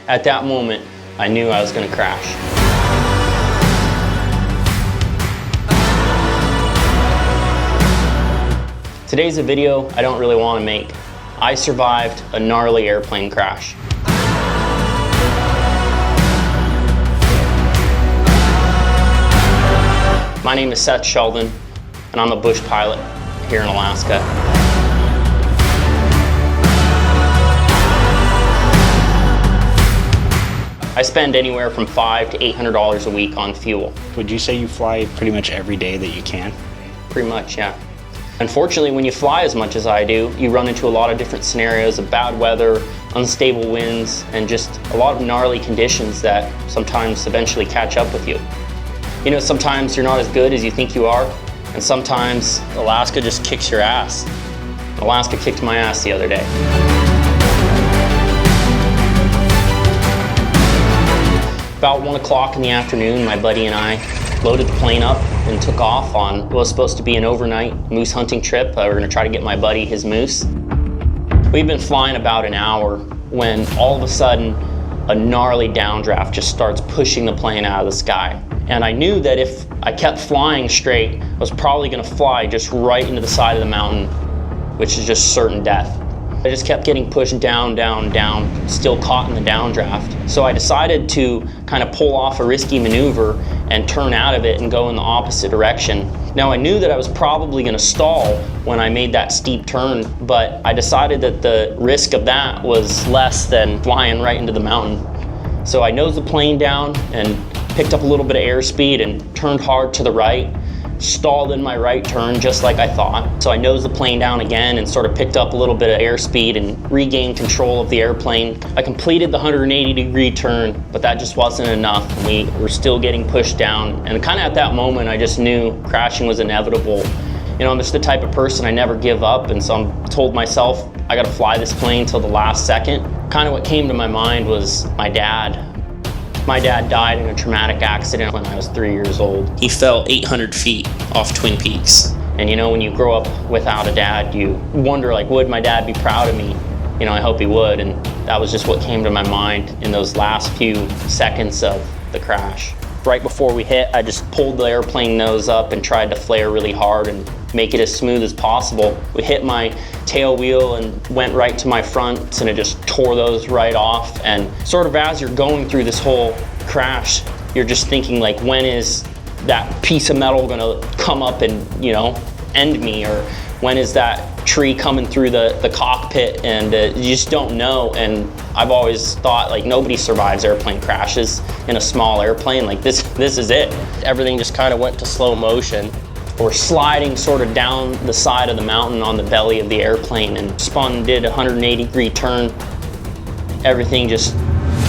At that moment, I knew I was going to crash. Today's a video I don't really want to make. I survived a gnarly airplane crash. My name is Seth Shelden, and I'm a bush pilot here in Alaska. I spend anywhere from $500 to $800 a week on fuel. Would you say you fly pretty much every day that you can? Pretty much, yeah. Unfortunately, when you fly as much as I do, you run into a lot of different scenarios of bad weather, unstable winds, and just a lot of gnarly conditions that sometimes eventually catch up with you. You know, sometimes you're not as good as you think you are, and sometimes Alaska just kicks your ass. Alaska kicked my ass the other day. About 1 o'clock in the afternoon, my buddy and I loaded the plane up and took off on what was supposed to be an overnight moose hunting trip. We're gonna try to get my buddy his moose. We've been flying about an hour when all of a sudden a gnarly downdraft just starts pushing the plane out of the sky. And I knew that if I kept flying straight, I was probably gonna fly just right into the side of the mountain, which is just certain death. I just kept getting pushed down, down, down, still caught in the downdraft. So I decided to kind of pull off a risky maneuver and turn out of it and go in the opposite direction. Now I knew that I was probably gonna stall when I made that steep turn, but I decided that the risk of that was less than flying right into the mountain. So I nosed the plane down and picked up a little bit of airspeed and turned hard to the right. Stalled in my right turn just like I thought. So I nosed the plane down again and sort of picked up a little bit of airspeed and regained control of the airplane. I completed the 180-degree turn, but that just wasn't enough. We were still getting pushed down, and kind of at that moment I just knew crashing was inevitable. You know, I'm just the type of person, I never give up, and so I told myself I gotta fly this plane till the last second. Kind of what came to my mind was my dad. My dad died in a traumatic accident when I was 3 years old. He fell 800 feet off Twin Peaks. And you know, when you grow up without a dad, you wonder, like, would my dad be proud of me? You know, I hope he would. And that was just what came to my mind in those last few seconds of the crash. Right before we hit, I just pulled the airplane nose up and tried to flare really hard and make it as smooth as possible. We hit my tail wheel and went right to my fronts, and it just tore those right off. And sort of as you're going through this whole crash, you're just thinking, like, when is that piece of metal gonna come up and, you know, end me? Or when is that tree coming through the cockpit? And you just don't know. And I've always thought, like, nobody survives airplane crashes in a small airplane. Like, this is it. Everything just kind of went to slow motion. We're sliding sort of down the side of the mountain on the belly of the airplane and spun, did a 180-degree turn. Everything just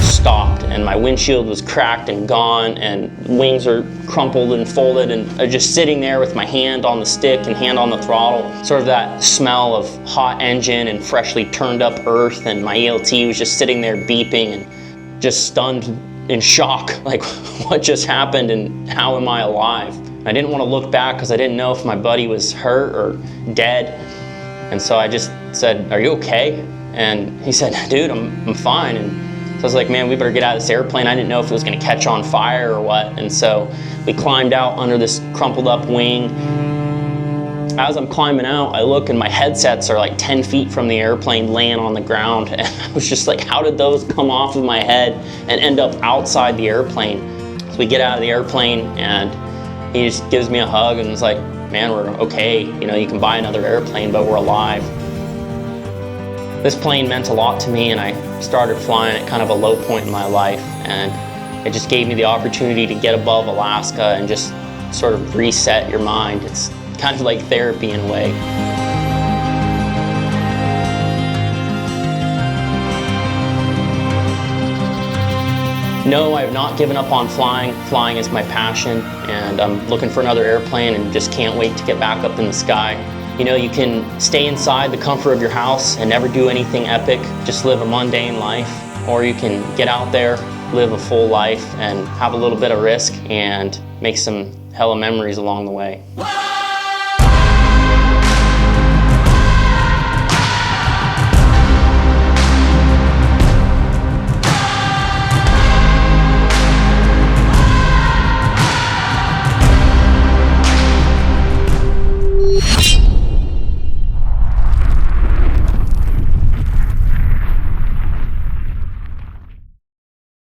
stopped, and my windshield was cracked and gone, and wings are crumpled and folded, and I'm just sitting there with my hand on the stick and hand on the throttle. Sort of that smell of hot engine and freshly turned up earth, and my ELT was just sitting there beeping and just stunned in shock, like, what just happened and how am I alive? I didn't want to look back because I didn't know if my buddy was hurt or dead. And so I just said, "Are you okay?" And he said, "Dude, I'm fine." And so I was like, "Man, we better get out of this airplane." I didn't know if it was going to catch on fire or what. And so we climbed out under this crumpled up wing. As I'm climbing out, I look and my headsets are like 10 feet from the airplane laying on the ground. And I was just like, how did those come off of my head and end up outside the airplane? So we get out of the airplane and he just gives me a hug and is like, "Man, we're okay. You know, you can buy another airplane, but we're alive." This plane meant a lot to me, and I started flying at kind of a low point in my life, and it just gave me the opportunity to get above Alaska and just sort of reset your mind. It's kind of like therapy in a way. No, I have not given up on flying. Flying is my passion, and I'm looking for another airplane and just can't wait to get back up in the sky. You know, you can stay inside the comfort of your house and never do anything epic, just live a mundane life, or you can get out there, live a full life, and have a little bit of risk and make some hella memories along the way.